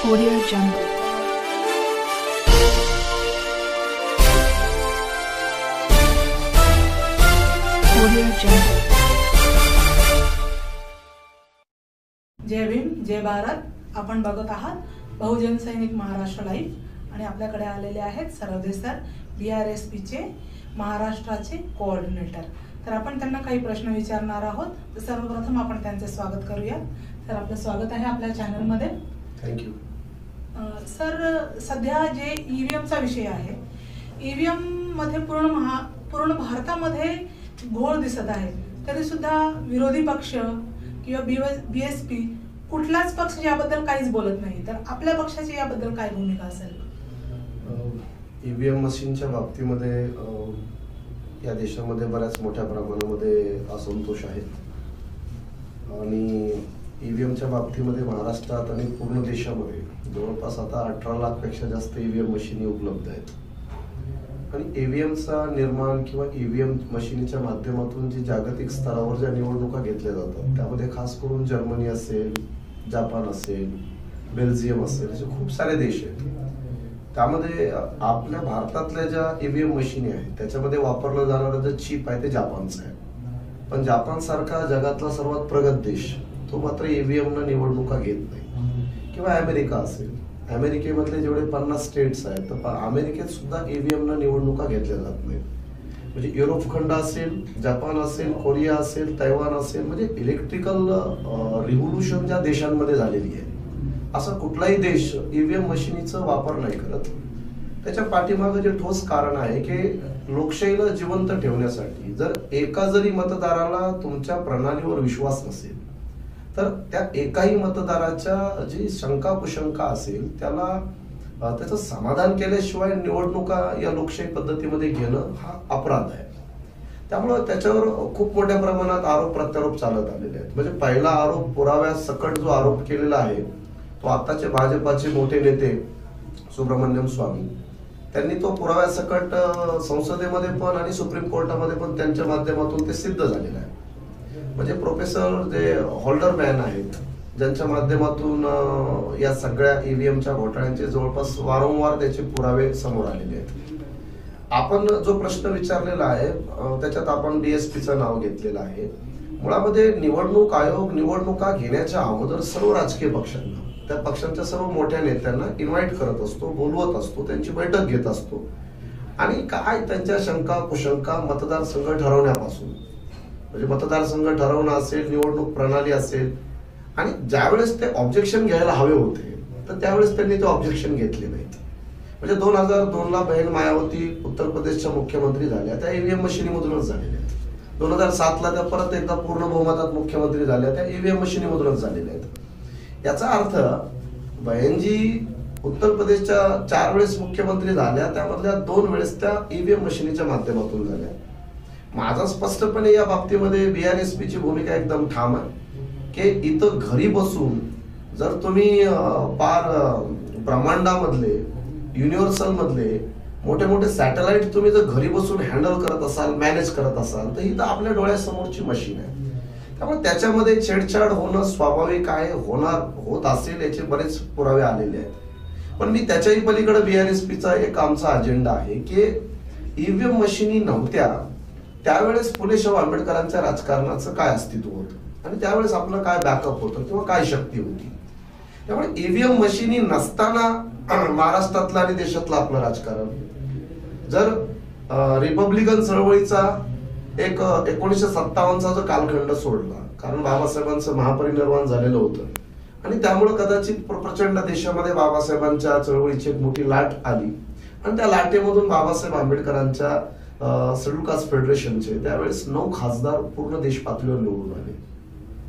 Audio Jungle. Audio Jungle. जय भीम, जय भारत. आपण बघत आहात बहुजन सैनिक महाराष्ट्र लाईव्ह आणि आपल्याकडे आलेले आहेत सरवदे सर, BRSP चे महाराष्ट्राचे कोऑर्डिनेटर. तर आपण त्यांना काही प्रश्न विचारणार आहोत. तर सर्वप्रथम आपण त्यांचे स्वागत करूया. सर, आपलं स्वागत आहे आपल्या चॅनल मध्ये. थँक्यू. सर, सध्या जे ईव्हीएमचा विषय आहे, ईव्हीएम मध्ये पूर्ण भारतामध्ये घोळ दिसत आहे. तरी सुद्धा विरोधी पक्ष किंवा BSP कुठलाच पक्ष याबद्दल काहीच बोलत नाही. तर आपल्या पक्षाची याबद्दल काय भूमिका असेल? ईव्हीएम मशीनच्या बाबतीमध्ये या देशामध्ये बऱ्याच मोठ्या प्रमाणामध्ये असंतोष आहे आणि ईव्हीएमच्या बाबतीमध्ये महाराष्ट्रात आणि पूर्ण देशामध्ये जवळपास आता 18 लाखपेक्षा जास्त ईव्हीएम मशीनी उपलब्ध आहेत. आणि ईव्हीएमचा निर्माण किंवा ईव्हीएम मशीनीच्या माध्यमातून जी जागतिक स्तरावर ज्या निवडणुका घेतल्या जातात त्यामध्ये खास करून जर्मनी असेल, जपान असेल, बेल्जियम असेल, असे खूप सारे देश आहेत. त्यामध्ये आपल्या भारतातल्या ज्या ईव्हीएम मशीनी आहेत त्याच्यामध्ये वापरलं जाणारं जे चिप आहे ते जपानचं आहे. पण जपान सारखा जगातला सर्वात प्रगत देश तो मात्र ईव्हीएमना निवडणुका घेत नाही. किंवा अमेरिका असेल, अमेरिकेमधले जेवढे 50 स्टेट्स आहेत तर अमेरिकेत सुद्धा ईव्हीएमना निवडणुका घेतल्या जात नाहीत. म्हणजे युरोप खंड असेल, जपान असेल, कोरिया असेल, तैवान असेल, म्हणजे इलेक्ट्रिकल रिव्होल्युशन ज्या देशांमध्ये झालेली आहे असा कुठलाही देश ईव्हीएम मशिनीचा वापर नाही करत. त्याच्या पाठीमागे जे ठोस कारण आहे की लोकशाहीला जिवंत ठेवण्यासाठी जर एका जरी मतदाराला तुमच्या प्रणालीवर विश्वास नसेल तर त्या एकाही मतदाराच्या जी शंका कुशंका असेल त्याला त्याचं समाधान केल्याशिवाय निवडणुका या लोकशाही पद्धतीमध्ये घेणं हा अपराध आहे. त्यामुळं त्याच्यावर खूप मोठ्या प्रमाणात आरोप प्रत्यारोप चालत आलेले आहेत. म्हणजे पहिला आरोप पुराव्यासकट जो आरोप केलेला आहे तो आताचे भाजपाचे मोठे नेते सुब्रमण्यम स्वामी त्यांनी तो पुराव्यासकट संसदेमध्ये पण आणि सुप्रीम कोर्टामध्ये पण त्यांच्या माध्यमातून ते सिद्ध झालेलं आहे. म्हणजे प्रोफेसर जे होल्डर मॅन आहेत ज्यांच्या माध्यमातून या सगळ्या ईव्हीएमच्या घोटाळ्यांचे जवळपास वारंवार त्याचे पुरावे समोर आलेले आहेत. आपण जो प्रश्न विचारलेला आहे त्याच्यात आपण BSPचं नाव घेतलेलं आहे. मुळामध्ये निवडणूक आयोग निवडणुका घेण्याच्या अगोदर सर्व राजकीय पक्षांना, त्या पक्षांच्या सर्व मोठ्या नेत्यांना इन्व्हाइट करत असतो, बोलवत असतो, त्यांची बैठक घेत असतो आणि काय त्यांच्या शंका कुशंका मतदारसंघ ठरवण्यापासून, म्हणजे मतदारसंघ ठरवणं असेल, निवडणूक प्रणाली असेल, आणि ज्यावेळेस ते ऑब्जेक्शन घ्यायला हवे होते तर त्यावेळेस त्यांनी ते ऑब्जेक्शन घेतले नाहीत. म्हणजे 2002ला बहन मायावती उत्तर प्रदेशच्या मुख्यमंत्री झाल्या त्या ईव्हीएम मशिनीमधूनच झालेल्या आहेत. 2007ला त्या परत एकदा पूर्ण बहुमतात मुख्यमंत्री झाल्या त्या ईव्हीएम मशिनीमधूनच झालेल्या आहेत. याचा अर्थ बहनजी उत्तर प्रदेशच्या 4 वेळेस मुख्यमंत्री झाल्या, त्यामधल्या 2 वेळेस त्या ईव्हीएम मशिनीच्या माध्यमातून झाल्या. माझा स्पष्टपणे या बाबतीमध्ये BRSPची भूमिका एकदम ठाम आहे की इथं घरी बसून जर तुम्ही पार ब्रह्मांडामधले, युनिव्हर्सल मधले मोठे मोठे सॅटेलाइट तुम्ही जर घरी बसून हँडल करत असाल, मॅनेज करत असाल तर इथं आपल्या डोळ्यासमोरची मशीन आहे. त्यामुळे त्याच्यामध्ये छेडछाड होणं स्वाभाविक आहे, होत असेल याचे बरेच पुरावे आलेले आहेत. पण मी त्याच्याही पलीकडे BRSPचा एक आमचा अजेंडा आहे की ईव्हीएम मशिनी नव्हत्या त्यावेळेस फुले शाहू आंबेडकरांच्या राजकारणाचं काय अस्तित्व होतं आणि त्यावेळेस आपलं काय बॅकअप होतं किंवा काय शक्ती होती. त्यामुळे ईव्हीएम मशिनी नसताना महाराष्ट्रातलं आणि देशातलं आपलं राजकारण, जर रिपब्लिकन चळवळीचा एक 1957चा जो कालखंड सोडला, कारण बाबासाहेबांचं महापरिनिर्वाण झालेलं होतं आणि त्यामुळे कदाचित प्रचंड देशामध्ये बाबासाहेबांच्या चळवळीची एक मोठी लाट आली आणि त्या लाटेमधून बाबासाहेब आंबेडकरांच्या शेड्यूल कास्ट फेडरेशनचे त्यावेळेस 9 खासदार पूर्ण देश पातळीवर निवडून आले.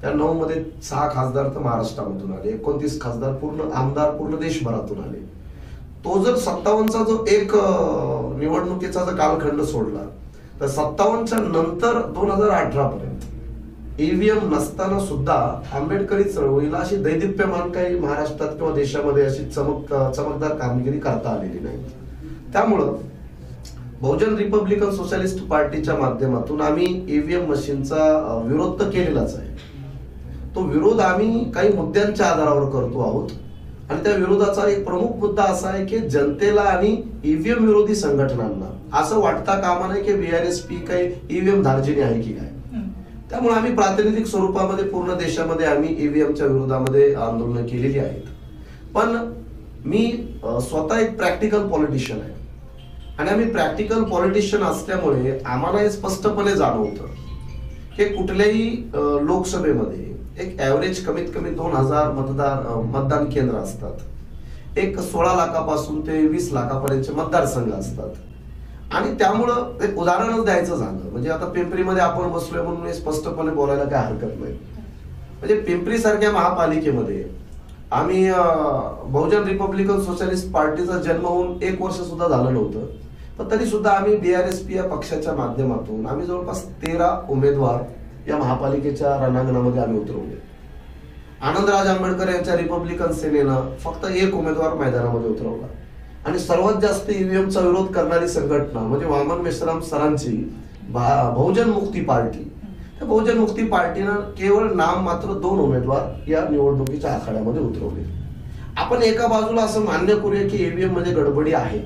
त्या 9 मध्ये 6 खासदार तर महाराष्ट्रामधून आले, 29 खासदार पूर्ण आमदार पूर्ण देशभरातून आले. तो जर 57चा जो एक निवडणुकीचा जर कालखंड सोडला तर 57च्या नंतर 2018 पर्यंत ईव्हीएम नसताना सुद्धा आंबेडकरी चळवळीला अशी दैदिप्यमान काही महाराष्ट्रात किंवा देशामध्ये अशी चमकदार कामगिरी करता आलेली नाही. त्यामुळं बहुजन रिपब्लिकन सोशलिस्ट पार्टीच्या माध्यमातून आम्ही ईव्हीएम मशीनचा विरोध तर केलेलाच आहे. तो विरोध आम्ही काही मुद्द्यांच्या आधारावर करतो आहोत आणि त्या विरोधाचा एक प्रमुख मुद्दा असा आहे की जनतेला आणि ईव्हीएम विरोधी संघटनांना असं वाटता कामा नये की बीआरएसपी काही ईव्हीएम धार्जिणी आहे की काय. त्यामुळे आम्ही प्रातिनिधिक स्वरूपामध्ये पूर्ण देशामध्ये आम्ही ईव्हीएमच्या विरोधामध्ये आंदोलनं केलेली आहेत. पण मी स्वतः एक प्रॅक्टिकल पॉलिटिशियन आहे आणि आम्ही प्रॅक्टिकल पॉलिटिशियन असल्यामुळे आम्हाला हे स्पष्टपणे जाणवतं की कुठल्याही लोकसभेमध्ये एक ॲव्हरेज कमीत कमी 2000 मतदान केंद्र असतात. एक 16 लाखापासून ते 20 लाखापर्यंतचे मतदारसंघ असतात. आणि त्यामुळं एक उदाहरणच द्यायचं झालं म्हणजे आता पिंपरीमध्ये आपण बसलोय म्हणून हे स्पष्टपणे बोलायला काय हरकत नाही. म्हणजे पिंपरी सारख्या महापालिकेमध्ये आम्ही बहुजन रिपब्लिकन सोशलिस्ट पार्टीचा जन्म होऊन 1 वर्ष सुद्धा झालं नव्हतं. पण तरी सुद्धा आम्ही बीआरएसपी या पक्षाच्या माध्यमातून आम्ही जवळपास 13 उमेदवार या महापालिकेच्या रणांगणामध्ये आम्ही उतरवले. आनंदराज आंबेडकर यांच्या रिपब्लिकन सेनेनं फक्त 1 उमेदवार मैदानामध्ये उतरवला आणि सर्वात जास्त ईव्हीएमचा विरोध करणारी संघटना म्हणजे वामन मेश्राम सरांची बहुजन मुक्ती पार्टी. त्या बहुजन मुक्ती पार्टीनं केवळ नाम मात्र 2 उमेदवार या निवडणुकीच्या आखाड्यामध्ये उतरवले. आपण एका बाजूला असं मान्य करूया की ईव्हीएम मध्ये गडबडी आहे,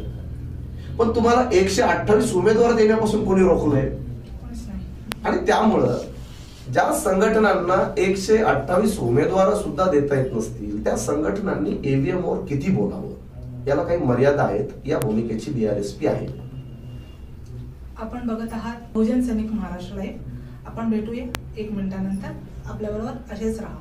पण तुम्हाला 128 उमेदवार देण्यापासून कोणी रोखलंय? आणि त्यामुळं ज्या संघटनांना 128 उमेदवार सुद्धा देता येत नसतील त्या संघटनांनी ईव्हीएम वर किती बोलावं, याला काही मर्यादा आहेत. या भूमिकेची बीआरएसपी आहे. आपण बघत आहात बहुजन सैनिक महाराष्ट्र लाईव्ह. आपण भेटूया 1 मिनिटानंतर. आपल्याबरोबर असेच राहा.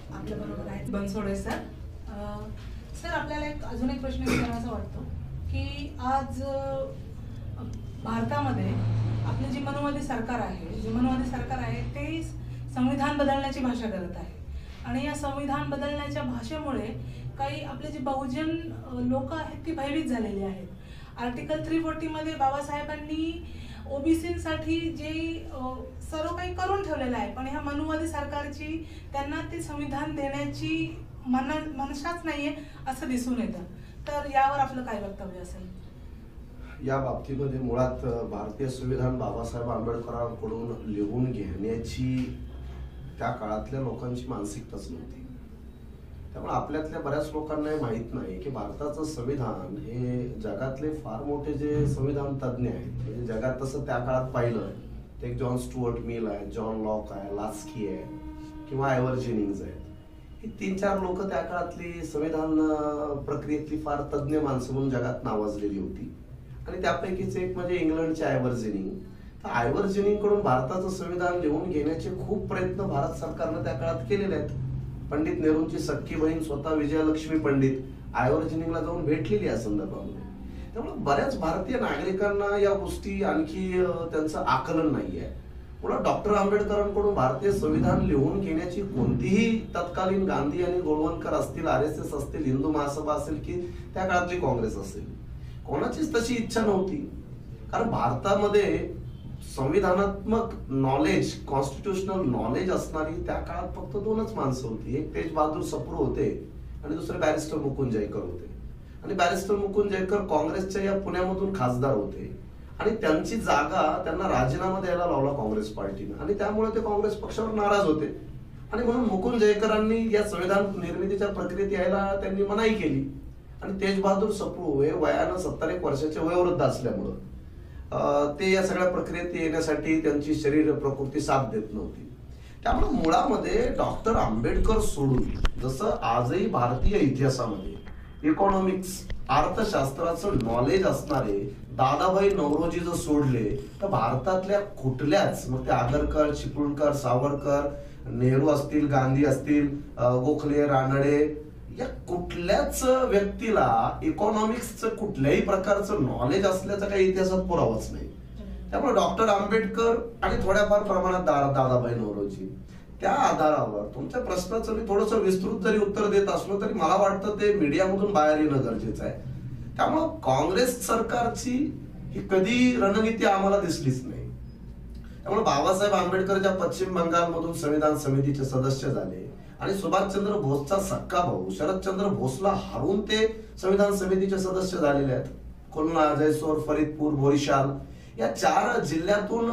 आपल्या बरोबर आहेत बनसोडे सर. सर आपल्याला अजून एक प्रश्न विचारायचा वाटतो की आज भारतामध्ये आपले जे मनुवादी सरकार आहे ते संविधान बदलण्याची भाषा करत आहे आणि या संविधान बदलण्याच्या भाषेमुळे काही आपले जे बहुजन लोक आहेत ती भयभीत झालेली आहेत. आर्टिकल 340 मध्ये बाबासाहेबांनी ओबीसीसाठी जे सर्व काही करून ठेवलेलं आहे, पण ह्या मनुवादी सरकारची त्यांना ते संविधान देण्याची मनशाच नाहीये असं दिसून येतं. तर यावर आपलं काय वक्तव्य असेल? या बाबतीमध्ये मुळात भारतीय संविधान बाबासाहेब आंबेडकरांकडून लिहून घेण्याची त्या काळातल्या लोकांची मानसिकताच नव्हती. त्यामुळे आपल्यातल्या बऱ्याच लोकांना हे माहित नाही की भारताचं संविधान हे जगातले फार मोठे जे संविधान तज्ज्ञ आहेत, म्हणजे जगात तसं त्या काळात पाहिलं ते जॉन स्टुअर्ट मिल आहे, जॉन लॉक आहे, लास्की आहे किंवा आयव्हर जेनिंग्ज आहे. ही 3-4 लोक त्या काळातली संविधान प्रक्रियेतली फार तज्ज्ञ माणसं म्हणून जगात नावाजलेली होती. आणि त्यापैकीच एक म्हणजे इंग्लंडचे आयव्हर जेनिंग. तर आयव्हर जेनिंग कडून भारताचं संविधान लिहून घेण्याचे खूप प्रयत्न भारत सरकारनं त्या काळात केलेले आहेत. पंडित नेहरूंची सख्खी बहीण स्वतः विजयलक्ष्मी पंडित आयव्हर जेनिंगला जाऊन भेटलेली या संदर्भामध्ये. त्यामुळे बऱ्याच भारतीय नागरिकांना या गोष्टी आणखी त्यांचं आकलन नाहीये. पुन्हा डॉक्टर आंबेडकरांकडून भारतीय संविधान लिहून घेण्याची कोणतीही तत्कालीन गांधी आणि गोळवलकर असतील, RSS असतील, हिंदू महासभा असेल की त्या काळातली काँग्रेस असेल, कोणाचीच तशी इच्छा नव्हती. कारण भारतामध्ये संविधानात्मक नॉलेज, कॉन्स्टिट्यूशनल नॉलेज असणारी त्या काळात फक्त 2च माणसं होती. एक तेज बहादूर सप्रू होते आणि दुसरे बॅरिस्टर मुकुंद जयकर होते. आणि बॅरिस्टर मुकुंद जयकर काँग्रेसच्या या पुण्यामधून खासदार होते आणि त्यांची जागा त्यांना राजीनामा द्यायला लावला काँग्रेस पार्टीनं आणि त्यामुळे ते काँग्रेस पक्षावर नाराज होते. आणि म्हणून मुकुंद जयकरांनी या संविधान निर्मितीच्या प्रक्रियेत यायला त्यांनी मनाई केली. आणि तेज बहादूर सप्रू हे वयानं 71 वर्षाचे वयोवृद्ध असल्यामुळं ते या सगळ्या प्रक्रियेत येण्यासाठी त्यांची शरीर प्रकृती साथ देत नव्हती. त्यामुळे मुळामध्ये डॉक्टर आंबेडकर सोडून जसं आजही भारतीय इतिहासामध्ये इकॉनॉमिक्स, अर्थशास्त्राचं नॉलेज असणारे दादाभाई नौरोजी जर सोडले तर भारतातल्या कुठल्याच, मग ते आगरकर, चिपळूणकर, सावरकर, नेहरू असतील, गांधी असतील, गोखले, रानडे, या कुठल्याच व्यक्तीला इकॉनॉमिक्सचं कुठल्याही प्रकारचं नॉलेज असल्याचा काही इतिहासात पुरावाच नाही. त्यामुळे डॉक्टर आंबेडकर आणि थोड्याफार प्रमाणात दादाभाई नौरोजी, त्या आधारावर तुमच्या प्रश्नाचं मी थोडंसं विस्तृत जरी उत्तर देत असलो तरी मला वाटतं ते मीडियामधून बाहेर येणं गरजेचं आहे. त्यामुळं काँग्रेस सरकारची ही कधी रणनीती आम्हाला दिसलीच नाही. त्यामुळे बाबासाहेब आंबेडकर ज्या पश्चिम बंगालमधून संविधान समितीचे सदस्य झाले आणि सुभाषचंद्र बोसचा सक्का भाऊ शरदचंद्र बोसला हारून ते संविधान समितीचे सदस्य झालेले आहेत. खुलना, जयसोर, फरीदपूर, बोरीशाल या 4 जिल्ह्यातून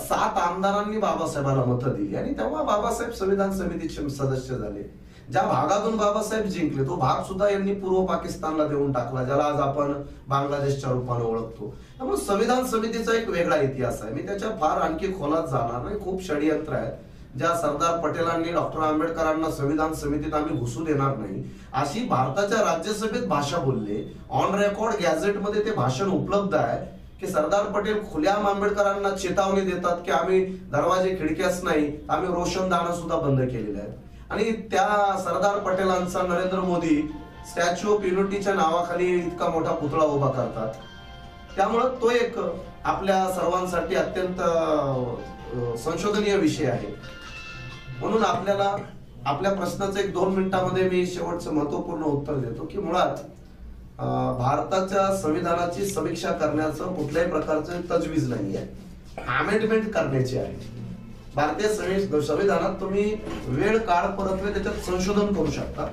7 आमदारांनी बाबासाहेबांना मतं दिली आणि तेव्हा बाबासाहेब संविधान समितीचे सदस्य झाले. ज्या भागातून बाबासाहेब जिंकले तो भाग सुद्धा यांनी पूर्व पाकिस्तानला देऊन टाकला, ज्याला आज आपण बांगलादेशच्या रूपाने ओळखतो. त्यामुळे संविधान समितीचा एक वेगळा इतिहास आहे. मी त्याच्या फार आणखी खोलात जाणार नाही. खूप षडयंत्र आहेत. ज्या सरदार पटेलांनी डॉक्टर आंबेडकरांना संविधान समितीत आम्ही घुसू देणार नाही अशी भारताच्या राज्यसभेत भाषा बोलले. ऑन रेकॉर्ड गॅझेटमध्ये ते भाषण उपलब्ध आहे की सरदार पटेल खुल्याम आंबेडकरांना चेतावणी देतात की आम्ही दरवाजे खिडक्याच नाही, आम्ही रोशनदान सुद्धा बंद केलेले आहेत. आणि त्या सरदार पटेलांचा नरेंद्र मोदी स्टॅच्यू ऑफ युनिटीच्या नावाखाली इतका मोठा पुतळा उभा करतात. त्यामुळं तो एक आपल्या सर्वांसाठी अत्यंत संशोधनीय विषय आहे. म्हणून आपल्याला आपल्या प्रश्नाचं 1-2 मिनिटांमध्ये मी शेवटचं महत्वपूर्ण उत्तर देतो की मुळात भारताच्या संविधानाची समीक्षा करण्याचं कुठल्याही प्रकारचं तजवीज नाही आहे. अमेंडमेंट करण्याची आहे. भारतीय संविधानात तुम्ही वेळ काळ परत्वे त्याच्यात संशोधन करू शकता,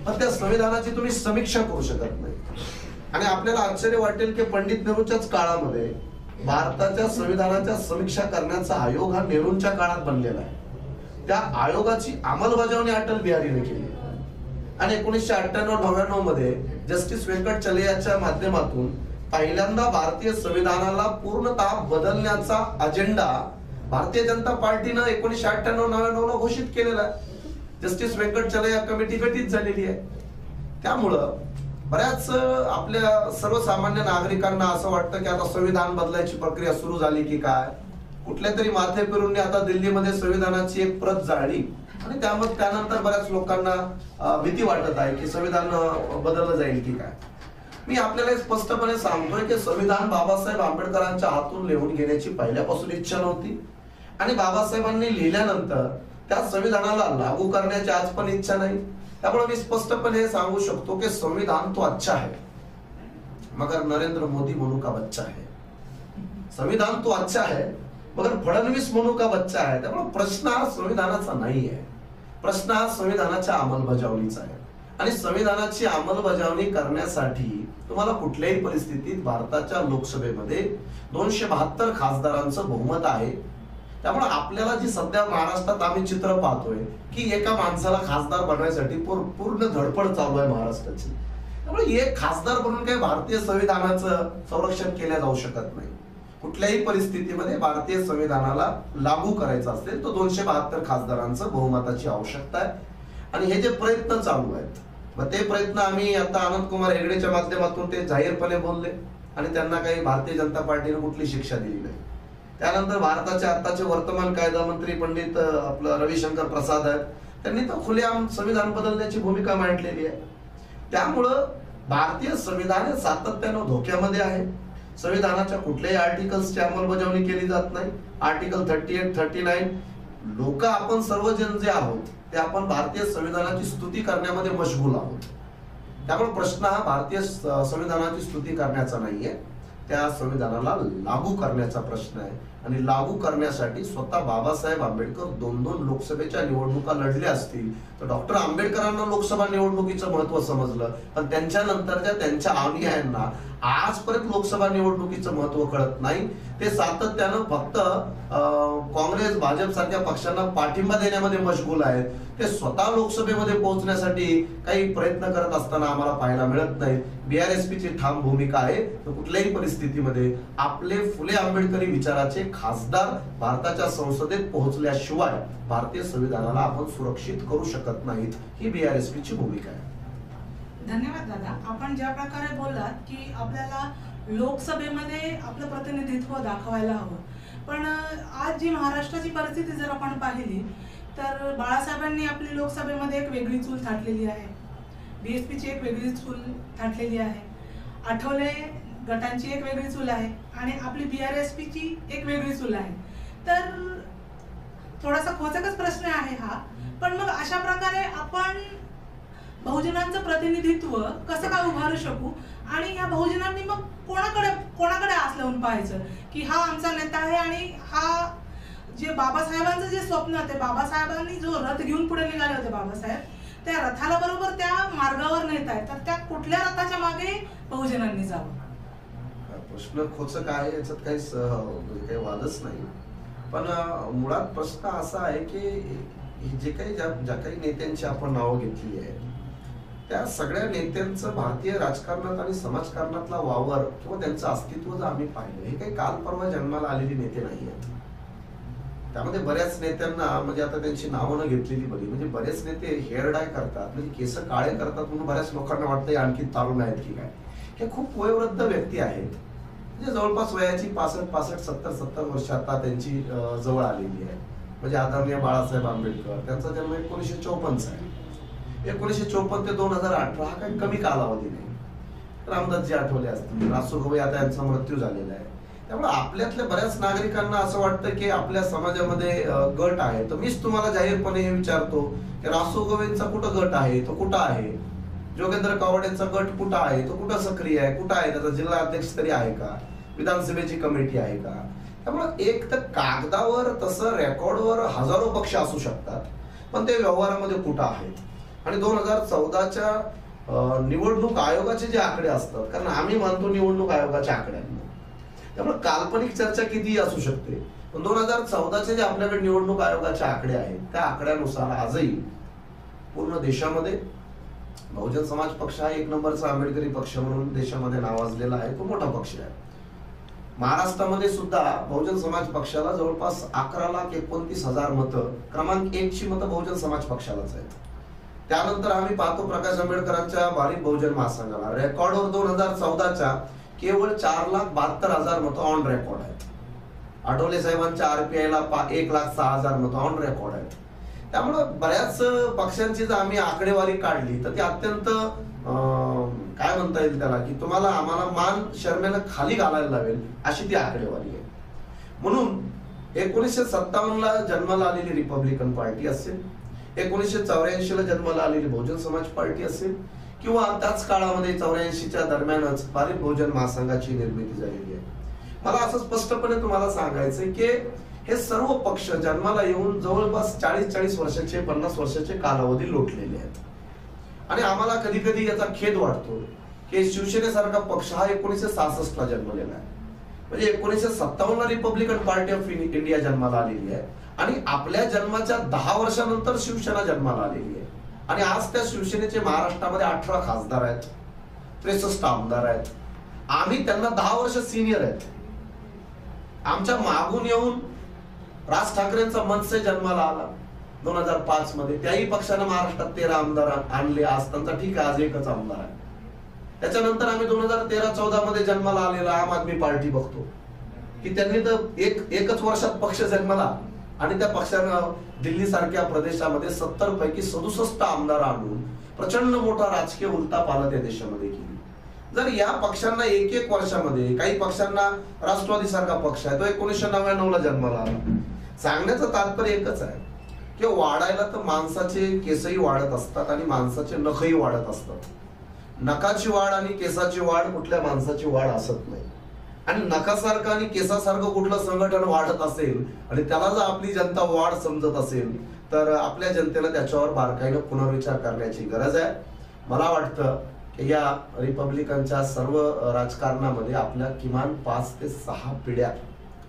पण त्या संविधानाची तुम्ही समीक्षा करू शकत नाही. आणि आपल्याला आश्चर्य वाटेल की पंडित नेहरूच्याच काळामध्ये भारताच्या संविधानाच्या समीक्षा करण्याचा आयोग हा नेहरूंच्या काळात बनलेला आहे. त्या आयोगाची अंमलबजावणी अटल बिहारीने केली आणि 1998-99 मध्ये जस्टिस वेंकट चलैयाच्या माध्यमातून पहिल्यांदा भारतीय संविधानाला पूर्णतः बदलण्याचा अजेंडा भारतीय जनता पार्टीनं 1998-99 घोषित केलेला आहे. जस्टिस वेंकट चलैया कमिटी गठीत झालेली आहे. त्यामुळं बऱ्याच आपल्या सर्वसामान्य नागरिकांना असं वाटतं की आता संविधान बदलायची प्रक्रिया सुरू झाली की काय. कुठल्या तरी माथे फिरूंनी आता दिल्लीमध्ये संविधानाची एक प्रत जाळली आणि त्यानंतर बऱ्याच लोकांना भीती वाटत आहे की संविधान बदललं जाईल की काय. मी आपल्याला स्पष्टपणे सांगतोय की संविधान बाबासाहेब आंबेडकरांच्या हातून लिहून घेण्याची पहिल्यापासून इच्छा नव्हती आणि बाबासाहेबांनी लिहिल्यानंतर त्या संविधानाला लागू करण्याची आज पण इच्छा नाही. त्यामुळे मी स्पष्टपणे सांगू शकतो की संविधान तो अच्छा है मगर नरेंद्र मोदी म्हणू का बच्चा है. संविधान तो अच्छा है मगर फडणवीस म्हणू का बच्चा आहे. त्यामुळे प्रश्न हा संविधानाचा नाही आहे. प्रश्न हा संविधानाच्या अंमलबजावणीचा आहे आणि संविधानाची अंमलबजावणी करण्यासाठी तुम्हाला कुठल्याही परिस्थितीत भारताच्या लोकसभेमध्ये 272 खासदारांचं बहुमत आहे. त्यामुळे आपल्याला जी सध्या महाराष्ट्रात आम्ही चित्र पाहतोय की एका माणसाला खासदार बनवायसाठी पूर्ण धडपड चालू आहे महाराष्ट्राची. त्यामुळे एक खासदार बनून काही भारतीय संविधानाचं संरक्षण केलं जाऊ शकत नाही. कुठल्याही परिस्थितीमध्ये भारतीय संविधानाला लागू करायचं असेल तर 272 खासदारांचं बहुमताची आवश्यकता आहे. आणि हे जे प्रयत्न चालू आहेत मग ते प्रयत्न आम्ही आता अनंत कुमार हेगडेच्या माध्यमातून ते जाहीरपणे बोलले आणि त्यांना काही भारतीय जनता पार्टीने कुठली शिक्षा दिली नाही. त्यानंतर भारताचे आताचे वर्तमान कायदा मंत्री पंडित आपलं रविशंकर प्रसाद आहेत, त्यांनी तर खुलेआम संविधान बदलण्याची भूमिका मांडलेली आहे. त्यामुळं भारतीय संविधान सातत्यानं धोक्यामध्ये आहे. संविधानाच्या कुठल्याही आर्टिकल्सची अंमलबजावणी केली जात नाही. आर्टिकल 38, 39 लोक आपण सर्वजण जे आहोत ते आपण भारतीय संविधानाची स्तुती करण्यामध्ये मशगूल आहोत. त्यामुळे प्रश्न हा भारतीय संविधानाची स्तुती करण्याचा नाहीये, त्या संविधानाला लागू करण्याचा प्रश्न आहे. आणि लागू करण्यासाठी स्वतः बाबासाहेब आंबेडकर 2 लोकसभेच्या निवडणुका लढल्या असतील तर डॉक्टर आंबेडकरांना लोकसभा निवडणुकीचं महत्व समजलं, पण त्यांच्यानंतरच्या त्यांच्या अनुयायांना आजपर्यंत लोकसभा निवडणुकीचं महत्व कळत नाही. ते सातत्यानं फक्त काँग्रेस भाजप सारख्या पक्षांना पाठिंबा देण्यामध्ये मशगूल आहेत. ते स्वतः लोकसभेमध्ये पोहोचण्यासाठी काही प्रयत्न करत असताना आम्हाला पाहायला मिळत नाही. BRSP ची ठाम भूमिका आहे तर कुठल्याही परिस्थितीमध्ये आपले फुले आंबेडकरी विचाराचे खासदार भारताच्या संसदेत पोहोचल्याशिवाय भारतीय संविधानाला आपण सुरक्षित करू शकत नाहीत, ही BRSP ची भूमिका आहे. धन्यवाद दादा. आपण ज्या प्रकारे बोललात की आपल्याला लोकसभेमध्ये आपलं प्रतिनिधित्व दाखवायला हवं, पण आज जी महाराष्ट्राची परिस्थिती जर आपण पाहिली तर बाळासाहेबांनी आपली लोकसभेमध्ये एक वेगळी चूल थाटलेली आहे. BSP ची एक वेगळी चूल थाटलेली आहे. आठवले गटांची एक वेगळी चूल आहे आणि आपली BRSP ची एक वेगळी चूल आहे. तर थोडासा खोचकच प्रश्न आहे हा, पण मग अशा प्रकारे आपण बहुजनांचं प्रतिनिधित्व कसं काय उभारू शकू आणि या बहुजनांनी मग कोणाकडे आस लावून पाहायचं की हा आमचा नेता आहे आणि हा जे बाबासाहेबांचं जे स्वप्न ते बाबासाहेबांनी जो रथ घेऊन पुढे निघाले होते बाबासाहेब, त्या रथाला बरोबर त्या मार्गावर नेत आहेत, तर त्या कुठल्या रथाच्या मागे बहुजनांनी जावं? प्रश्न खोचक आहे, याच्यात काही वादच नाही. पण मुळात प्रश्न असा आहे की जे काही ज्या काही नेत्यांची आपण नावं घेतली आहे त्या सगळ्या नेत्यांचं भारतीय राजकारणात आणि समाजकारणातला वावर किंवा त्यांचं अस्तित्व जर आम्ही पाहिलं, हे काही काल परवा जन्माला आलेली नेते नाही आहेत. त्यामध्ये बऱ्याच नेत्यांना म्हणजे आता त्यांची नावं न घेतलेली बरी, म्हणजे बरेच नेते हेअर डाय करतात, म्हणजे केस काळे करतात म्हणून बऱ्याच लोकांना वाटतं आणखी तरुण आहेत की काय. हे खूप वयोवृद्ध व्यक्ती आहेत, म्हणजे जवळपास वयाची 65-70 वर्ष आता त्यांची जवळ आलेली आहे. म्हणजे आदरणीय बाळासाहेब आंबेडकर, त्यांचा जन्म 1954 आहे. 1954 ते 2018 हा काही कमी कालावधी नाही. रामदासजी आठवले असतील, रासोगवई आता यांचा मृत्यू झालेला आहे. त्यामुळे आपल्यातल्या बऱ्याच नागरिकांना असं वाटतं की आपल्या समाजामध्ये गट आहे. तर मीच तुम्हाला जाहीरपणे हे विचारतो की रासोगवईंचा कुठं गट आहे, तो कुठं आहे? जोगेंद्र कावडेंचा गट कुठं आहे, तो कुठं सक्रिय आहे, कुठं आहे? त्याचा जिल्हा अध्यक्ष तरी आहे का? विधानसभेची कमिटी आहे का? त्यामुळे एक तर कागदावर तसं रेकॉर्डवर हजारो पक्ष असू शकतात, पण ते व्यवहारामध्ये कुठं आहेत? आणि 2014च्या निवडणूक आयोगाचे जे आकडे असतात, कारण आम्ही मानतो निवडणूक आयोगाच्या आकड्यांना, त्यामुळे काल्पनिक चर्चा कितीही असू शकते, पण 2014चे जे आपल्याकडे निवडणूक आयोगाचे आकडे आहेत त्या आकड्यानुसार आजही पूर्ण देशामध्ये बहुजन समाज पक्ष हा एक नंबरचा आंबेडकरी पक्ष म्हणून देशामध्ये नावाजलेला आहे, तो मोठा पक्ष आहे. महाराष्ट्रामध्ये सुद्धा बहुजन समाज पक्षाला जवळपास 11,29,000 मतं, क्रमांक 1 ची मतं बहुजन समाज पक्षालाच आहेत. त्यानंतर आम्ही पाहतो प्रकाश आंबेडकरांच्या भारिप बहुजन महासंघाला रेकॉर्डवर 2014च्या केवळ 4,72,000 मतं ऑन रेकॉर्ड आहेत. आठवले साहेबांच्या RPIला 1,06,000 मतं ऑन रेकॉर्ड आहेत. त्यामुळे बऱ्याच पक्षांची जर आम्ही आकडेवारी काढली तर ती अत्यंत काय म्हणता येईल त्याला की तुम्हाला आम्हाला मान शर्मेला खाली घालायला लावेल अशी ती आकडेवारी आहे. म्हणून 1957ला जन्माला आलेली रिपब्लिकन पार्टी असेल, 1984ला जन्माला आलेली बहुजन समाज पार्टी असेल, किंवा त्याच काळामध्ये 84च्या दरम्यानच भारिप बहुजन महासंघाची निर्मिती झालेली आहे. मला असं स्पष्टपणे तुम्हाला सांगायचं की हे सर्व पक्ष जन्माला येऊन जवळपास 40 वर्षाचे 50 वर्षाचे कालावधी लोटलेले आहेत. आणि आम्हाला कधी कधी याचा खेद वाटतो की शिवसेनेसारखा पक्ष हा 1966ला जन्मलेला आहे. म्हणजे 1957ला रिपब्लिकन पार्टी ऑफ इंडिया जन्माला आलेली आहे आणि आपल्या जन्माच्या 10 वर्षानंतर शिवसेना जन्माला आलेली आहे. आणि आज त्या शिवसेनेचे महाराष्ट्रामध्ये 18 खासदार आहेत, 63 आमदार आहेत. आम्ही त्यांना 10 वर्ष सिनियर आहेत. आमच्या मागून येऊन राज ठाकरेंचा मनसे जन्माला आला 2005 मध्ये. त्याही पक्षाने महाराष्ट्रात 13 आमदार आणले. आज त्यांचा ठीक आहे, आज एकच आमदार आहे. त्याच्यानंतर आम्ही 2013-14 मध्ये जन्माला आलेला आम आदमी पार्टी बघतो की त्यांनी तर एकच वर्षात पक्ष जन्माला आणि त्या पक्षानं दिल्ली सारख्या प्रदेशामध्ये 70 पैकी 67 आमदार आणून प्रचंड मोठा राजकीय उलथापालथ या देशामध्ये केली. जर या पक्षांना एक वर्षामध्ये, काही पक्षांना राष्ट्रवादी सारखा पक्ष आहे तो 1999ला जन्माला आला. सांगण्याचं तात्पर्य एकच आहे की वाढायला तर माणसाचे केसही वाढत असतात आणि माणसाचे नखही वाढत असतात. नखाची वाढ आणि केसाची वाढ कुठल्या माणसाची वाढ असत नाही. आणि नखासारखं आणि केसासारखं कुठलं संघटन वाढत असेल आणि त्याला जर आपली जनता वाढ समजत असेल तर आपल्या जनतेला त्याच्यावर बारकाईनं पुनर्विचार करण्याची गरज आहे. मला वाटतं की या रिपब्लिकनच्या सर्व राजकारणामध्ये आपल्या किमान 5 ते 6 पिढ्या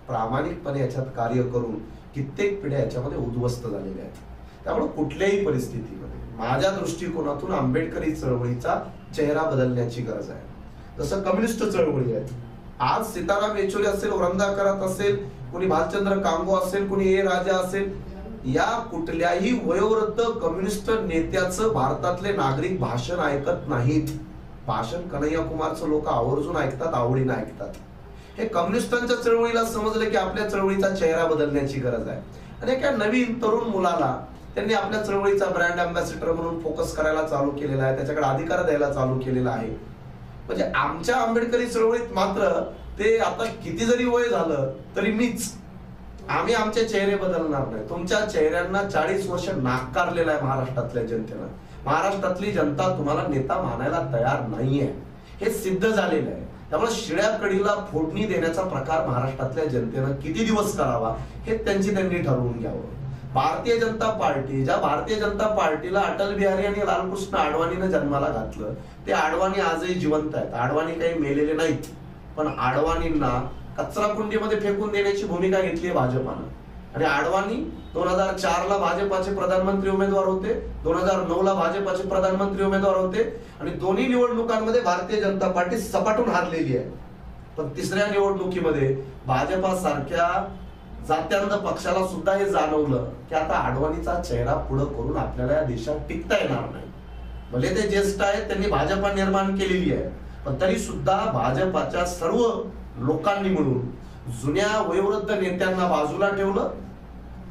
प्रामाणिकपणे याच्यात कार्य करून कित्येक पिढ्या याच्यामध्ये उद्ध्वस्त झालेल्या आहेत. त्यामुळे कुठल्याही परिस्थितीमध्ये माझ्या दृष्टिकोनातून आंबेडकरी चळवळीचा चेहरा बदलण्याची गरज आहे. जसं कम्युनिस्ट चळवळी आहे, आज सीताराम येचुरी असेल, वृंदा करात असेल, कोणी भालचंद्र कांगो असेल, कोणी ए राजा असेल, या कुठल्याही वयोवृद्ध कम्युनिस्ट नेत्याचं भारतातले नागरिक भाषण ऐकत नाहीत. भाषण कन्हैया कुमारचं लोक आवर्जून ऐकतात, आवडीनं ऐकतात. हे कम्युनिस्टांच्या चळवळीला समजलं की आपल्या चळवळीचा चेहरा बदलण्याची गरज आहे. आणि एका नवीन तरुण मुलाला त्यांनी आपल्या चळवळीचा ब्रँड अँबॅसिडर म्हणून फोकस करायला चालू केलेला आहे, त्याच्याकडे अधिकार द्यायला चालू केलेला आहे. म्हणजे आमच्या आंबेडकरी चळवळीत मात्र ते आता किती जरी वय झालं तरी मीच, आम्ही आमचे चेहरे बदलणार नाही. तुमच्या चेहऱ्यांना 40 वर्ष नाकारलेलं आहे महाराष्ट्रातल्या जनतेनं. महाराष्ट्रातली जनता तुम्हाला नेता मानायला तयार नाहीये, हे सिद्ध झालेलं आहे. त्यामुळे शिळ्या कडीला फोडणी देण्याचा प्रकार महाराष्ट्रातल्या जनतेनं किती दिवस करावा हे त्यांनी ठरवून घ्यावं. भारतीय जनता पार्टी, ज्या भारतीय जनता पार्टीला अटल बिहारी आणि लालकृष्ण आडवाणीनं जन्माला घातलं, ते आडवाणी आजही जिवंत आहेत. आडवाणी काही मेलेले नाहीत, पण आडवाणींना कचरा कुंडीमध्ये फेकून देण्याची भूमिका घेतली आहे भाजपानं. आणि आडवाणी 2004 ला भाजपाचे प्रधानमंत्री उमेदवार होते, 2009 ला भाजपाचे प्रधानमंत्री उमेदवार होते आणि दोन्ही निवडणुकांमध्ये भारतीय जनता पार्टी सपाटून हारलेली आहे. पण तिसऱ्या निवडणुकीमध्ये भाजपा सारख्या जात्यांध पक्षाला सुद्धा हे जाणवलं की आता आडवाणीचा चेहरा पुढे करून आपल्याला या देशात टिकता येणार नाही. भले ते ज्येष्ठ आहेत, त्यांनी भाजपा निर्माण केलेली आहे, पण तरी सुद्धा भाजपाच्या सर्व लोकांनी मिळून जुन्या वयोवृद्ध नेत्यांना बाजूला ठेवलं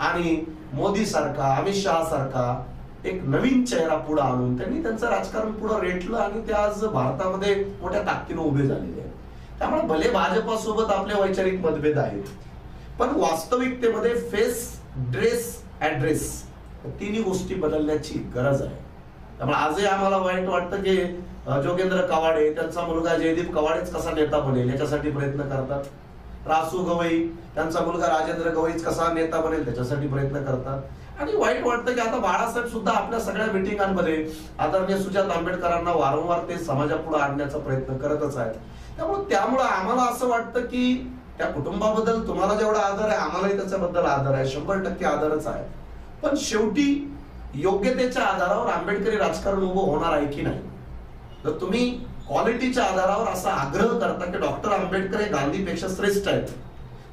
आणि मोदी सारखा, अमित शहा सारखा एक नवीन चेहरा पुढे आणून त्यांनी त्यांचं राजकारण पुढे रेटलं आणि ते आज भारतामध्ये मोठ्या ताकदीने उभे झालेले आहेत. त्यामुळे भले भाजपासोबत आपले वैचारिक मतभेद आहेत, पण वास्तविकतेमध्ये फेस, ड्रेस, ऍड्रेस तिन्ही गोष्टी बदलण्याची गरज आहे. त्यामुळे आजही आम्हाला वाईट वाटतं की जोगेंद्र कवाडे, त्यांचा मुलगा जयदीप कवाडेच कसा नेता बनेल याच्यासाठी प्रयत्न करतात. रासू गवई, त्यांचा मुलगा राजेंद्र गवईच कसा नेता बनेल त्याच्यासाठी प्रयत्न करतात. आणि वाईट वाटतं की आता बाळासाहेब सुद्धा आपल्या सगळ्या मिटिंगांमध्ये आदरणीय सुजात आंबेडकरांना वारंवार ते समाजापुढे आणण्याचा प्रयत्न करतच आहेत. त्यामुळे आम्हाला असं वाटतं की त्या कुटुंबाबद्दल तुम्हाला जेवढा आदर आहे आम्हालाही त्याच्याबद्दल आदर आहे, 100% आदरच आहे. पण शेवटी योग्यतेच्या आधारावर आंबेडकरी राजकारण उभं होणार आहे की नाही. जर तुम्ही क्वालिटीच्या आधारावर असा आग्रह करता की डॉक्टर आंबेडकर हे गांधीपेक्षा श्रेष्ठ आहेत,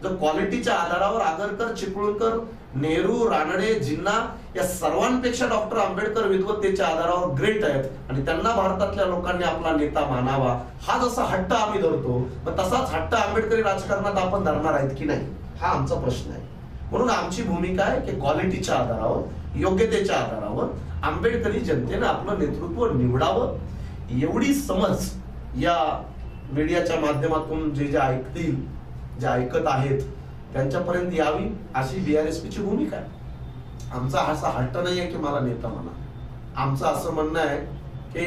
जर क्वालिटीच्या आधारावर आगरकर, चिपळूणकर, नेहरू, रानडे, जिन्ना या सर्वांपेक्षा डॉक्टर आंबेडकर विद्वत्तेच्या आधारावर ग्रेट आहेत आणि त्यांना भारतातल्या लोकांनी आपला नेता मानावा, हा जसा हट्ट आम्ही धरतो पण तसाच हट्ट आंबेडकरी राजकारणात आपण धरणार आहेत की नाही, हा आमचा प्रश्न आहे. म्हणून आमची भूमिका आहे की क्वालिटीच्या आधारावर, योग्यतेच्या आधारावर आंबेडकरी जनतेने आपलं नेतृत्व निवडावं. एवढी समज या मीडियाच्या माध्यमातून जे ऐकतील, जे ऐकत आहेत त्यांच्यापर्यंत यावी अशी BRSP ची भूमिका आहे. आमचा असा हट्ट नाहीये की मला नेता म्हणा. आमचं असं म्हणणं आहे की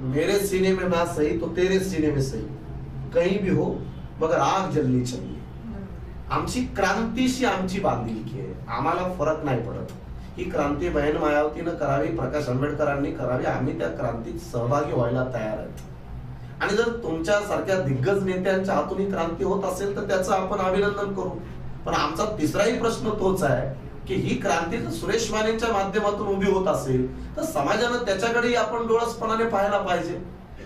मेरे सीने में ना सही तो तेरे सीने में सही, कहीं भी हो मगर आग जलनी चाहिए. आमची क्रांतीशी आमची बांधिलकी आहे, आम्हाला फरक नाही पडत. ही क्रांती बहन मायावतीनं करावी, प्रकाश आंबेडकरांनी करावी, आम्ही त्या क्रांतीत सहभागी व्हायला तयार आहेत. आणि जर तुमच्या सारख्या दिग्गज नेत्यांच्या हातून ही क्रांती होत असेल तर त्याचं आपण अभिनंदन करू. पण आमचा तिसराही प्रश्न तोच आहे की ही क्रांती जर सुरेश मानेंच्या माध्यमातून उभी होत असेल तर समाजानं त्याच्याकडेही आपण डोळसपणाने पाहायला पाहिजे.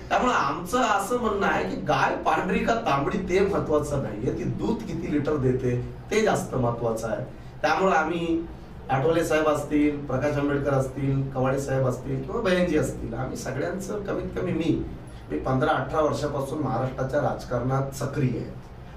त्यामुळे आमचं असं म्हणणं आहे की गाय पांढरी का तांबडी ते महत्वाचं नाहीये, ती दूध किती लिटर देते ते जास्त महत्वाचं आहे. त्यामुळे आम्ही आठवले साहेब असतील, प्रकाश आंबेडकर असतील, कवाडे साहेब असतील किंवा बहिणजी असतील, आम्ही सगळ्यांचं कमीत कमी मी 15-18 वर्षापासून महाराष्ट्राच्या राजकारणात सक्रिय आहे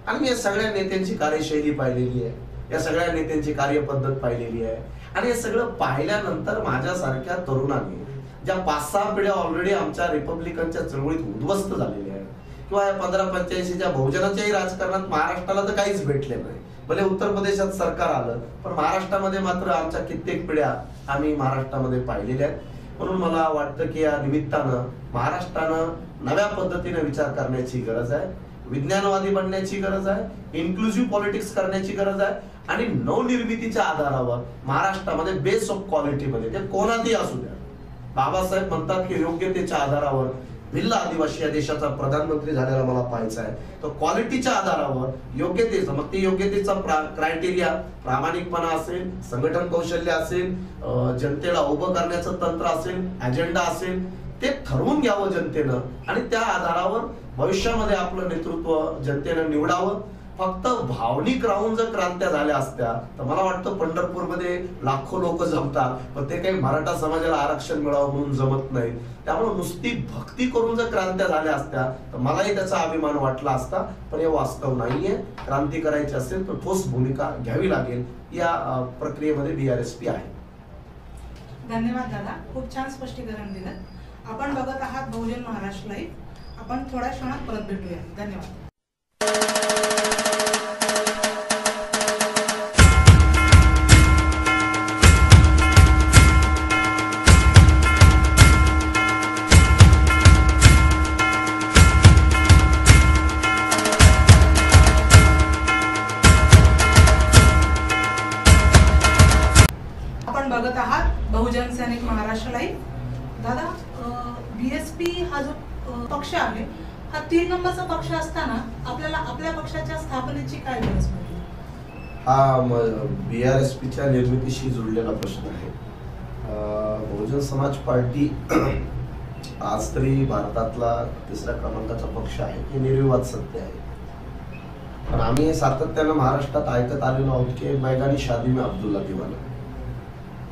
आणि मी या सगळ्या नेत्यांची कार्यशैली पाहिलेली आहे, या सगळ्या नेत्यांची कार्यपद्धत पाहिलेली आहे. आणि हे सगळं पाहिल्यानंतर माझ्यासारख्या तरुणांनी ज्या 5-6 पिढ्या ऑलरेडी आमच्या रिपब्लिकनच्या चळवळीत उद्ध्वस्त झालेल्या आहेत किंवा या 1585च्या बहुजनाच्याही राजकारणात महाराष्ट्राला तर काहीच भेटले नाही. भले उत्तर प्रदेशात सरकार आलं पण महाराष्ट्रामध्ये मात्र आमच्या कित्येक पिढ्या आम्ही महाराष्ट्रामध्ये पाहिलेल्या आहेत. म्हणून मला वाटतं की या निमित्तानं महाराष्ट्रानं नव्या पद्धतीने विचार करण्याची गरज आहे, विज्ञानवादी बनण्याची गरज आहे, इन्क्लुसिव्ह पॉलिटिक्स करण्याची गरज आहे आणि नवनिर्मितीच्या आधारावर महाराष्ट्रामध्ये बेस ऑफ क्वालिटीमध्ये ते कोणातही असू द्या. बाबासाहेब म्हणतात की योग्यतेच्या आधारावर भिल्ल आदिवासी या देशाचा प्रधानमंत्री झालेला मला पाहायचा आहे. तर क्वालिटीच्या आधारावर योग्यतेचं, मग ते योग्यतेचा क्रायटेरिया प्रामाणिकपणा असेल, संघटन कौशल्य असेल, जनतेला उभं करण्याचं तंत्र असेल, अजेंडा असेल, ते ठरवून घ्यावं जनतेनं आणि त्या आधारावर भविष्यामध्ये आपलं नेतृत्व जनतेनं निवडावं. फक्त भावनिक राहून जर क्रांत्या झाल्या असत्या तर मला वाटतं पंढरपूरमध्ये लाखो लोक जमतात, पण ते काही मराठा समाजाला आरक्षण मिळावं म्हणून जमत नाही. त्यामुळे नुसती भक्ती करून जर क्रांत्या झाल्या असत्या तर मलाही त्याचा अभिमान वाटला असता. पण हे वास्तव नाहीये. क्रांती करायची असेल तर ठोस भूमिका घ्यावी लागेल. या प्रक्रियेमध्ये BRSP आहे. धन्यवाद दादा, खूप छान स्पष्टीकरण दिलं. आपण बघत आहात बहुजन महाराष्ट्र लाईव्ह आपण थोड्या क्षणात परत भेटूया. धन्यवाद. आपण बघत आहात बहुजन सैनिक महाराष्ट्र लाईव्ह. दादा, BSP हा जो पक्ष आहे हा 3 नंबरचा पक्ष असताना आपल्याला आपल्या पक्षाच्या स्थापनेची काय गरज पडली? हा BRSPच्या निर्मितीशी जुळलेला प्रश्न आहे. बहुजन समाज पार्टी आज तरी भारतातला 3ऱ्या क्रमांकाचा पक्ष आहे हे निर्विवाद सत्य आहे. पण आम्ही सातत्यानं महाराष्ट्रात ऐकत आलेलो आहोत की मैदानी शादी में अब्दुल्ला दिवाना.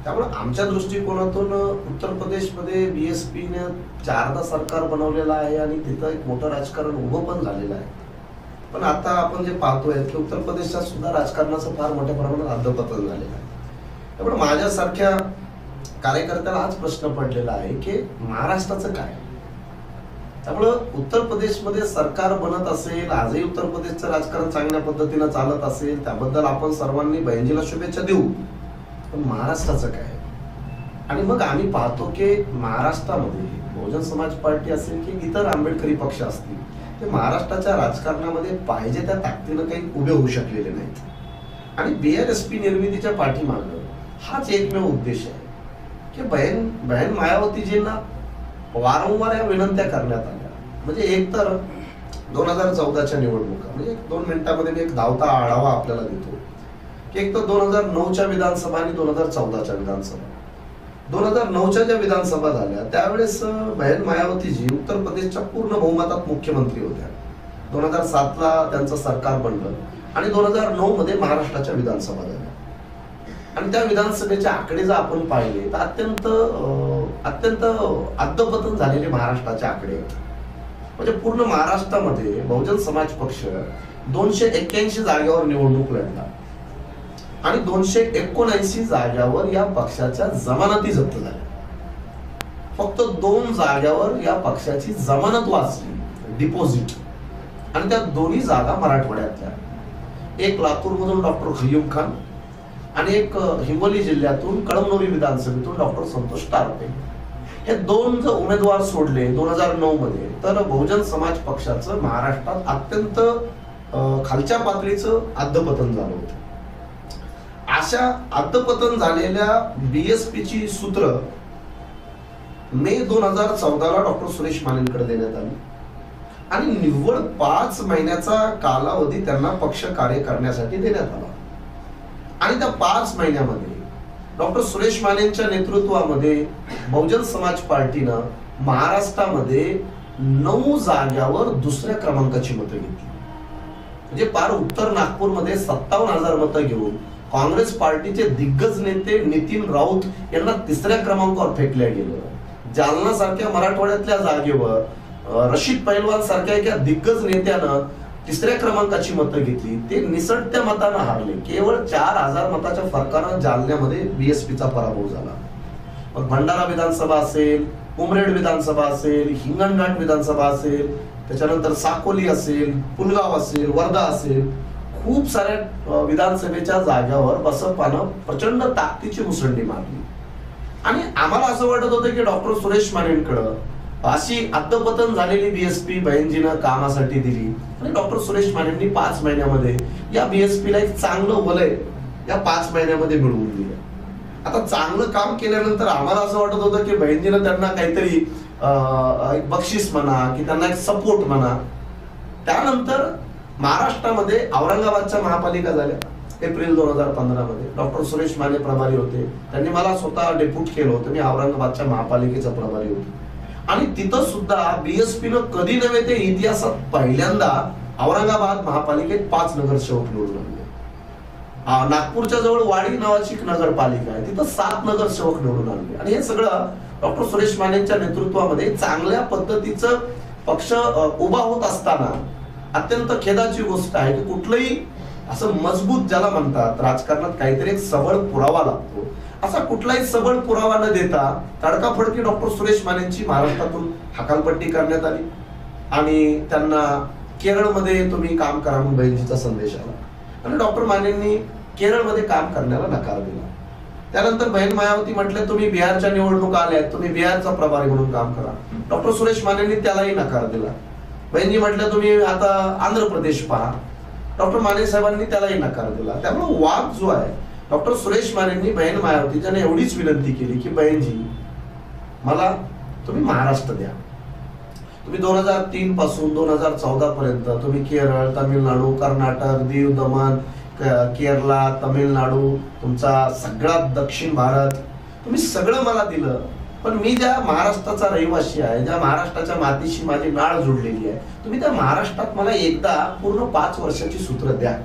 त्यामुळे आमच्या दृष्टिकोनातून उत्तर प्रदेशमध्ये BSPने 4दा सरकार बनवलेलं आहे आणि तिथं एक मोठं राजकारण उभं पण झालेलं आहे. पण आता आपण जे पाहतोय की उत्तर प्रदेशात सुद्धा राजकारणाचं फार मोठ्या प्रमाणात अधपतन झालेलं आहे. त्यामुळे माझ्यासारख्या कार्यकर्त्याला हाच प्रश्न पडलेला आहे की महाराष्ट्राचं काय. त्यामुळं उत्तर प्रदेशमध्ये सरकार बनत असेल, आजही उत्तर प्रदेशचं राजकारण चांगल्या पद्धतीनं चालत असेल, त्याबद्दल आपण सर्वांनी बहिणीला शुभेच्छा देऊ. पण महाराष्ट्राचं काय. आणि मग आम्ही पाहतो की महाराष्ट्रामध्ये बहुजन समाज पार्टी असेल की इतर आंबेडकरी पक्ष असतील ते महाराष्ट्राच्या राजकारणामध्ये पाहिजे त्या ताकदीनं काही उभे होऊ शकलेले नाहीत. आणि BRSP निर्मितीच्या पाठीमागं हाच एकमेव उद्देश आहे की बहन मायावतीजींना वारंवार या विनंत्या करण्यात आल्या. म्हणजे एक तर 2014च्या निवडणुका, म्हणजे 2 मिनिटांमध्ये मी एक धावता आढावा आपल्याला देतो. एक तर 2009च्या विधानसभा आणि 2014च्या विधानसभा. 2009च्या ज्या विधानसभा झाल्या त्यावेळेस बहन मायावतीजी उत्तर प्रदेशच्या पूर्ण बहुमतात मुख्यमंत्री होत्या. 2007ला त्यांचं सरकार बनलं आणि 2009 मध्ये महाराष्ट्राच्या विधानसभा झाल्या. आणि त्या विधानसभेचे आकडे जर आपण पाहिले तर अत्यंत अधपतन झालेले महाराष्ट्राचे आकडे. म्हणजे पूर्ण महाराष्ट्रामध्ये बहुजन समाज पक्ष 281 जागेवर निवडणूक लढला आणि 279 जाग्यावर या पक्षाच्या जमानती जप्त झाल्या. फक्त 2 जाग्यावर या पक्षाची जमानत वाचली, डिपॉझिट. आणि त्या दोन्ही जागा मराठवाड्यातल्या. एक लातूर मधून डॉक्टर खय्यूम खान आणि एक हिंगोली जिल्ह्यातून कळमनुरी विधानसभेतून डॉक्टर संतोष टारफे. हे 2 जर उमेदवार सोडले 2009 मध्ये तर बहुजन समाज पक्षाचं महाराष्ट्रात अत्यंत खालच्या पातळीचं अधपतन झालं होतं. अशा अधपतन झालेल्या BSPची सूत्र मे 2014ला डॉक्टर सुरेश मानेंकडे देण्यात आली आणि निव्वळ 5 महिन्याचा कालावधी त्यांना पक्ष कार्य करण्यासाठी देण्यात आला. आणि त्या 5 महिन्यामध्ये डॉक्टर सुरेश मानेंच्या नेतृत्वामध्ये बहुजन समाज पार्टीनं महाराष्ट्रामध्ये 9 जाग्यावर 2ऱ्या क्रमांकाची मतं घेतली. म्हणजे पार उत्तर नागपूरमध्ये 57,000 मतं घेऊन काँग्रेस पार्टीचे दिग्गज नेते नितीन राऊत यांना 3ऱ्या क्रमांकावर फेकल्या गेलं. जालना सारख्या मराठवाड्यातल्या जागेवर रशीद पैलवान सारख्या एका दिग्गज नेत्यानं 3ऱ्या क्रमांकाची मतं घेतली. ते निसटत्या मतानं हारले. केवळ 4,000 मताच्या फरकानं जालन्यामध्ये BSPचा पराभव झाला. मग भंडारा विधानसभा असेल, उमरेड विधानसभा असेल, हिंगणघाट विधानसभा असेल, त्याच्यानंतर साकोली असेल, पुलगाव असेल, वर्धा असेल, खूप साऱ्या विधानसभेच्या जाग्यावर बसपानं प्रचंड ताकदीची मुसंडी मारली. आणि आम्हाला असं वाटत होतं की डॉक्टर सुरेश मानेंकडं अशी अधपतन झालेली BSP बहिणजीनं कामासाठी दिली आणि डॉक्टर सुरेश मानेंनी 5 महिन्यामध्ये या BSPला एक चांगलं वलय या 5 महिन्यामध्ये मिळवून दिलं. आता चांगलं काम केल्यानंतर आम्हाला असं वाटत होतं की बहिणजीनं त्यांना काहीतरी एक बक्षीस म्हणा की त्यांना एक सपोर्ट म्हणा. त्यानंतर महाराष्ट्रामध्ये औरंगाबादच्या महापालिका झाल्या एप्रिल 2015 मध्ये. डॉक्टर सुरेश माने प्रभारी होते. त्यांनी मला स्वतः डेप्यूट केलं होतं. मी औरंगाबादच्या महापालिकेचा प्रभारी होतो. आणि तिथं सुद्धा BSPनं कधी नव्हे ते इतिहासात पहिल्यांदा औरंगाबाद महापालिकेत 5 नगरसेवक निवडून आणले. नागपूरच्या जवळ वाडी नावाची नगरपालिका आहे, तिथं 7 नगरसेवक निवडून आणले. आणि हे सगळं डॉक्टर सुरेश मानेंच्या नेतृत्वामध्ये चांगल्या पद्धतीचं पक्ष उभा होत असताना अत्यंत खेदाची गोष्ट आहे की कुठलंही असं मजबूत ज्याला म्हणतात राजकारणात काहीतरी एक सबळ पुरावा लागतो, असा कुठलाही सबळ पुरावा न देता तडकाफडकी डॉक्टर सुरेश मानेंची महाराष्ट्रातून हकालपट्टी करण्यात आली. आणि त्यांना केरळमध्ये तुम्ही काम करा म्हणून बहिणजीचा संदेश आला आणि डॉक्टर मानेंनी केरळमध्ये काम करण्याला नकार दिला. त्यानंतर बहीण मायावती म्हटले तुम्ही बिहारच्या निवडणुका आल्यात, तुम्ही बिहारचा प्रभारी म्हणून काम करा. डॉक्टर सुरेश मानेंनी त्यालाही नकार दिला. बहिणजी म्हटलं तुम्ही आता आंध्र प्रदेश पहा. डॉक्टर माने साहेबांनी त्यालाही नकार दिला. त्यामुळे वाद जो आहे, डॉक्टर सुरेश मानेंनी बहीण मायावतीच्याने एवढीच विनंती केली की बहीणजी मला तुम्ही महाराष्ट्र द्या. तुम्ही 2003 पासून 2014 पर्यंत तुम्ही केरळ, तामिळनाडू, कर्नाटक, दीव, दमण, केरला, तामिळनाडू, तुमचा सगळा दक्षिण भारत तुम्ही सगळं मला दिलं. पण मी ज्या महाराष्ट्राचा रहिवासी आहे, ज्या महाराष्ट्राच्या मातीशी माझी नाळ जोडलेली आहे, तुम्ही त्या महाराष्ट्रात मला एकदा पूर्ण 5 वर्षाची सूत्र द्या.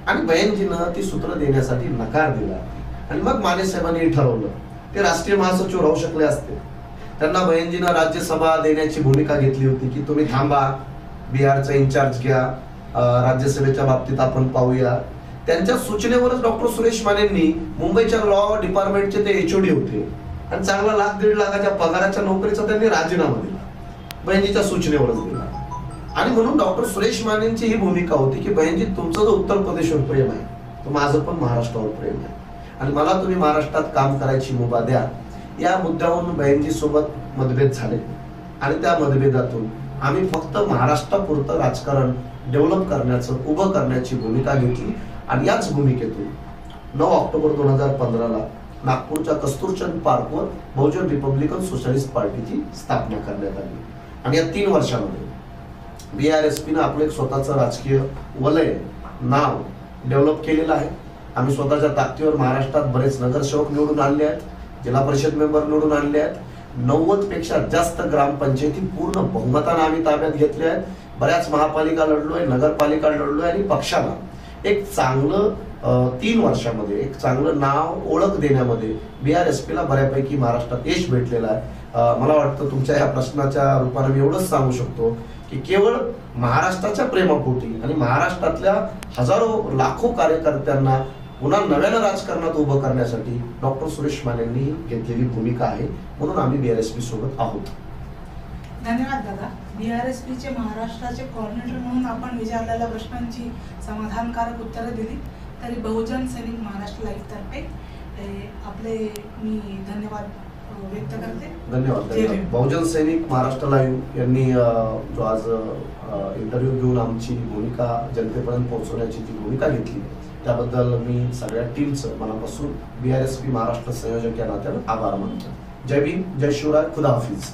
आणि बहीणजीनं ती सूत्र देण्यासाठी नकार दिला. आणि मग माने साहेबांनी ठरवलं, ते राष्ट्रीय महासचिव राहू शकले असते. त्यांना बहीणजीनं राज्यसभा देण्याची भूमिका घेतली होती की तुम्ही थांबा, बिहारचा इन्चार्ज घ्या, राज्यसभेच्या बाबतीत आपण पाहूया. त्यांच्या सूचनेवरच डॉक्टर सुरेश मानेंनी मुंबईच्या लॉ डिपार्टमेंटचे ते HOD होते आणि चांगला 1,00,000-1.5 लाखाच्या पगाराच्या नोकरीचा त्यांनी राजीनामा दिला, बहिणजीच्या सूचनेवरच दिला. आणि म्हणून डॉक्टर सुरेश मानेंची ही भूमिका होती की बहिणजी तुमचं जो उत्तर प्रदेशवर प्रेम आहे, तो माझं पण महाराष्ट्रावर प्रेम आहे आणि मला तुम्ही महाराष्ट्रात काम करायची मुभा द्या. या मुद्द्यावरून बहिणजी सोबत मतभेद झाले आणि त्या मतभेदातून आम्ही फक्त महाराष्ट्रापुरतं राजकारण डेव्हलप करण्याचं, उभं करण्याची भूमिका घेतली. आणि याच भूमिकेतून 9 ऑक्टोबर 2015ला नागपूरच्या कस्तुरचंद पार्कवर बहुजन रिपब्लिकन सोशलिस्ट पार्टीची स्थापना करण्यात आली. आणि या 3 वर्षामध्ये BRSPनं आपलं एक स्वतःचं राजकीय वलय, नाव डेव्हलप केलेलं आहे. आम्ही स्वतःच्या ताकदीवर महाराष्ट्रात बरेच नगरसेवक निवडून आणले आहेत, जिल्हा परिषद मेंबर निवडून आणले आहेत, 90 पेक्षा जास्त ग्रामपंचायती पूर्ण बहुमतानं आम्ही ताब्यात घेतले आहेत. बऱ्याच महापालिका लढलोय, नगरपालिका लढलोय आणि पक्षाला एक चांगलं 3 वर्षामध्ये एक चांगलं नाव, ओळख देण्यामध्ये BRSPला बऱ्यापैकी महाराष्ट्रात यश भेटलेलं आहे. मला वाटतं तुमच्या या प्रश्नाच्या रूपाने मी एवढंच सांगू शकतो की केवळ महाराष्ट्राच्या प्रेमापोटी आणि महाराष्ट्रातल्या हजारो लाखो कार्यकर्त्यांना पुन्हा नव्यानं राजकारणात उभं करण्यासाठी डॉक्टर सुरेश मानेंनी घेतलेली भूमिका आहे. म्हणून आम्ही BRSP सोबत आहोत. धन्यवाद दादा. BRSPचे महाराष्ट्राचे कोऑर्डिनेटर म्हणून आपण विचारलेल्या प्रश्नांची समाधानकारक उत्तरं दिली. तरी बहुजन सैनिक महाराष्ट्र लाईव्ह तर्फे आपले मी धन्यवाद व्यक्त करते. धन्यवाद. बहुजन सैनिक महाराष्ट्र लाईव्ह यांनी जो आज इंटरव्ह्यू घेऊन आमची भूमिका जनतेपर्यंत पोहोचवण्याची जी भूमिका घेतली त्याबद्दल मी सगळ्या टीमचं मनापासून BRSP महाराष्ट्र संयोजक या नात्यानं आभार मानतो. जय भीम, जय शिवराय, खुदा हाफिज.